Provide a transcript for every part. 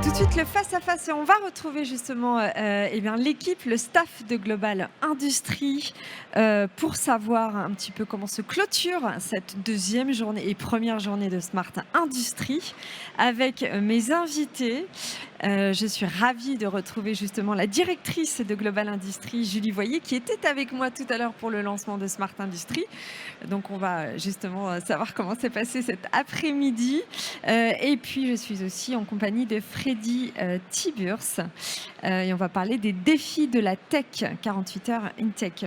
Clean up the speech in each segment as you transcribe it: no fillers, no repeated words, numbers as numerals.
Tout de suite, le face-à-face, et on va retrouver justement l'équipe, le staff de Global Industrie pour savoir un petit peu comment se clôture cette deuxième journée et première journée de Smart Industrie avec mes invités. Je suis ravie de retrouver justement la directrice de Global Industrie, Julie Voyer, qui était avec moi tout à l'heure pour le lancement de Smart Industrie. Donc on va justement savoir comment s'est passé cet après-midi. Et puis je suis aussi en compagnie de Freddy Tiburce et on va parler des défis de la tech, 48 heures in tech.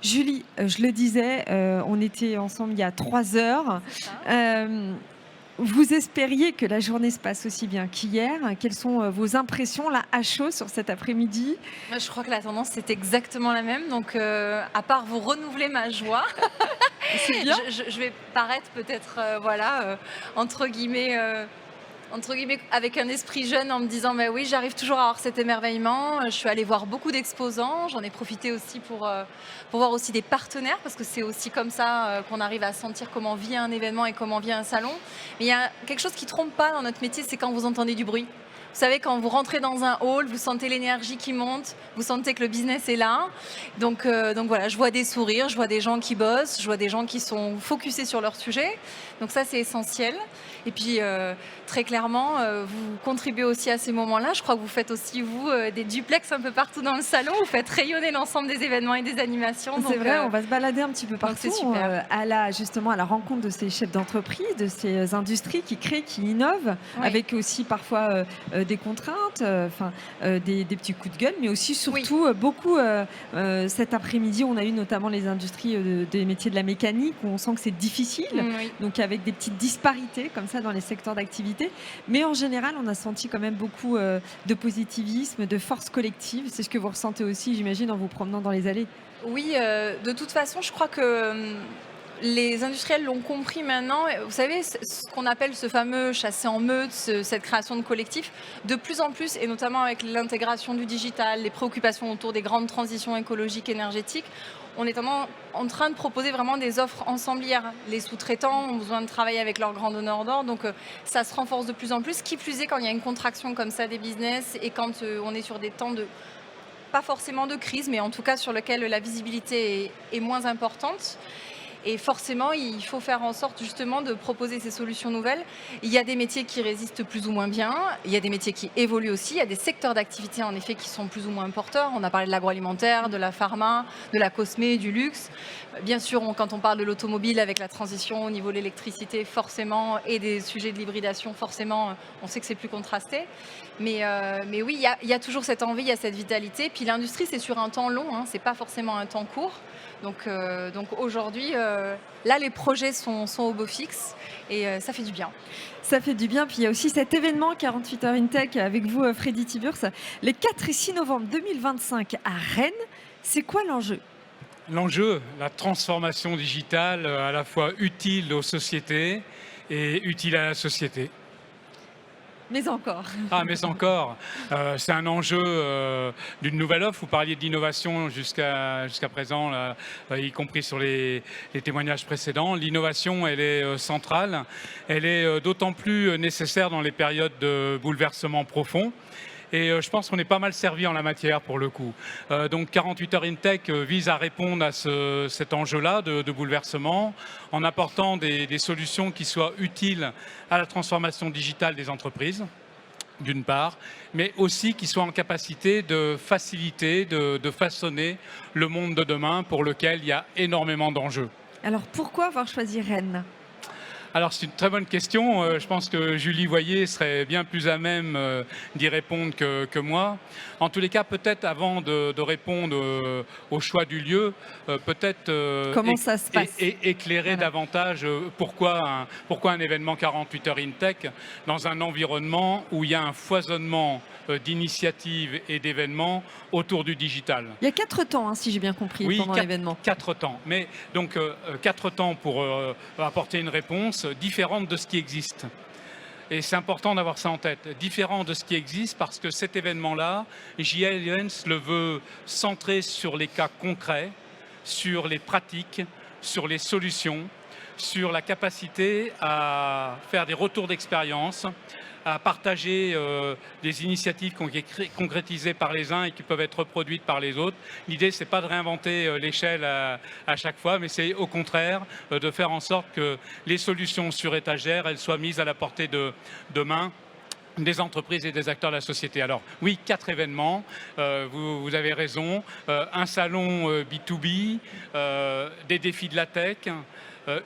Julie, je le disais, on était ensemble il y a 3 heures. Vous espériez que la journée se passe aussi bien qu'hier. Quelles sont vos impressions là à chaud sur cet après-midi? Moi, je crois que la tendance c'est exactement la même. Donc, à part vous renouveler ma joie, C'est bien. je vais paraître peut-être, entre guillemets, avec un esprit jeune en me disant bah oui, j'arrive toujours à avoir cet émerveillement. Je suis allée voir beaucoup d'exposants, j'en ai profité aussi pour voir aussi des partenaires, parce que c'est aussi comme ça qu'on arrive à sentir comment vit un événement et comment vit un salon. Mais il y a quelque chose qui trompe pas dans notre métier, c'est quand vous entendez du bruit. Vous savez, quand vous rentrez dans un hall, vous sentez l'énergie qui monte, vous sentez que le business est là. Donc voilà, je vois des sourires, je vois des gens qui bossent, je vois des gens qui sont focusés sur leur sujet. Donc ça, c'est essentiel. Et puis, très clairement, vous contribuez aussi à ces moments-là. Je crois que vous faites aussi, vous, des duplex un peu partout dans le salon. Vous faites rayonner l'ensemble des événements et des animations. C'est vrai, on va se balader un petit peu partout. C'est super. Justement à la rencontre de ces chefs d'entreprise, de ces industries qui créent, qui innovent, Oui. avec aussi parfois des contraintes, des petits coups de gueule, mais aussi surtout beaucoup cet après-midi, on a eu notamment les industries des métiers de la mécanique, où on sent que c'est difficile, Oui. donc avec des petites disparités comme ça dans les secteurs d'activité. Mais en général, on a senti quand même beaucoup de positivisme, de force collective. C'est ce que vous ressentez aussi, j'imagine, en vous promenant dans les allées. Oui, de toute façon, je crois que les industriels l'ont compris maintenant. Vous savez, ce qu'on appelle ce fameux chasser en meute, cette création de collectifs, de plus en plus, et notamment avec l'intégration du digital, les préoccupations autour des grandes transitions écologiques, énergétiques, on est en train de proposer vraiment des offres ensemblières. Les sous-traitants ont besoin de travailler avec leurs grands donneurs d'ordre, donc ça se renforce de plus en plus. Qui plus est, quand il y a une contraction comme ça des business et quand on est sur des temps de pas forcément de crise, mais en tout cas sur lequel la visibilité est moins importante. Et forcément, il faut faire en sorte justement de proposer ces solutions nouvelles. Il y a des métiers qui résistent plus ou moins bien, il y a des métiers qui évoluent aussi, il y a des secteurs d'activité en effet qui sont plus ou moins porteurs. On a parlé de l'agroalimentaire, de la pharma, de la cosmé, du luxe. Bien sûr, quand on parle de l'automobile avec la transition au niveau de l'électricité, forcément, et des sujets de l'hybridation, forcément, on sait que c'est plus contrasté. Mais oui, il y a toujours cette envie, il y a cette vitalité. Puis l'industrie, c'est sur un temps long, hein, c'est pas forcément un temps court. Donc aujourd'hui, là, les projets sont au beau fixe et ça fait du bien. Ça fait du bien. Puis il y a aussi cet événement 48 heures in tech avec vous, Freddy Tiburce, les 4 et 6 novembre 2025 à Rennes. C'est quoi l'enjeu? L'enjeu, la transformation digitale à la fois utile aux sociétés et utile à la société. Mais encore. Ah, mais encore, c'est un enjeu d'une nouvelle offre. Vous parliez d'innovation jusqu'à présent, là, y compris sur les témoignages précédents. L'innovation, elle est centrale. Elle est d'autant plus nécessaire dans les périodes de bouleversement profond. Et je pense qu'on est pas mal servi en la matière pour le coup. Donc 48 heures in tech vise à répondre à cet enjeu-là de bouleversement en apportant des solutions qui soient utiles à la transformation digitale des entreprises, d'une part, mais aussi qui soient en capacité de faciliter, de façonner le monde de demain pour lequel il y a énormément d'enjeux. Alors pourquoi avoir choisi Rennes? Alors c'est une très bonne question. Je pense que Julie Voyer serait bien plus à même d'y répondre que moi. En tous les cas, peut-être avant de répondre au choix du lieu, peut-être Comment ça se passe? éclairer davantage pourquoi un événement 48 heures in tech dans un environnement où il y a un foisonnement d'initiatives et d'événements autour du digital. Il y a 4 temps, hein, si j'ai bien compris, pendant l'événement. 4 temps. Mais donc 4 temps pour apporter une réponse différente de ce qui existe. Et c'est important d'avoir ça en tête. Différent de ce qui existe parce que cet événement-là, JL Events le veut centré sur les cas concrets, sur les pratiques, sur les solutions, sur la capacité à faire des retours d'expérience, à partager des initiatives qui ont été concrétisées par les uns et qui peuvent être reproduites par les autres. L'idée, c'est pas de réinventer l'échelle à chaque fois, mais c'est au contraire de faire en sorte que les solutions sur étagère, elles soient mises à la portée de main des entreprises et des acteurs de la société. Alors oui, 4 événements, vous avez raison, un salon B2B, des défis de la tech,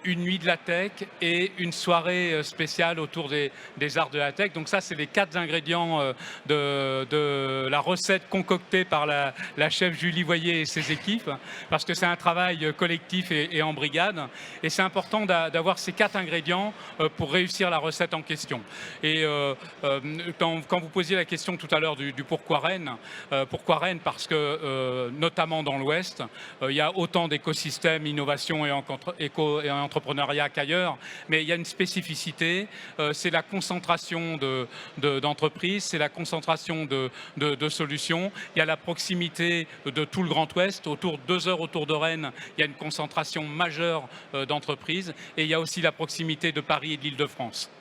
une nuit de la tech et une soirée spéciale autour des arts de la tech. Donc ça, c'est les 4 ingrédients de la recette concoctée par la chef Julie Voyer et ses équipes, parce que c'est un travail collectif et en brigade. Et c'est important d'avoir ces 4 ingrédients pour réussir la recette en question. Et quand vous posiez la question tout à l'heure du pourquoi Rennes, parce que notamment dans l'Ouest, il y a autant d'écosystèmes, innovation et entrepreneuriat qu'ailleurs, mais il y a une spécificité, c'est la concentration d'entreprises, c'est la concentration de solutions. Il y a la proximité de tout le Grand Ouest, 2 heures autour de Rennes, il y a une concentration majeure d'entreprises, et il y a aussi la proximité de Paris et de l'Île-de-France.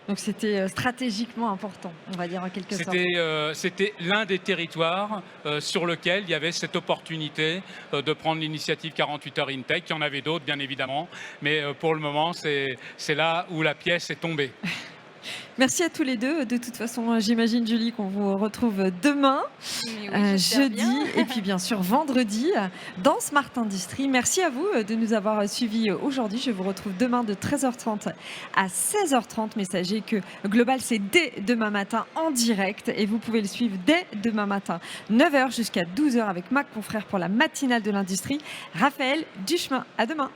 Donc c'était stratégiquement important, on va dire en quelque sorte. C'était l'un des territoires sur lequel il y avait cette opportunité de prendre l'initiative 48 heures InTech. Il y en avait d'autres, bien évidemment, mais pour le moment, c'est là où la pièce est tombée. Merci à tous les deux. De toute façon, j'imagine, Julie, qu'on vous retrouve demain, jeudi, et puis bien sûr vendredi dans Smart Industry. Merci à vous de nous avoir suivis aujourd'hui. Je vous retrouve demain de 13h30 à 16h30. Mais sachez que Global, c'est dès demain matin en direct et vous pouvez le suivre dès demain matin, 9h jusqu'à 12h avec ma confrère pour la matinale de l'industrie, Raphaël Duchemin. À demain.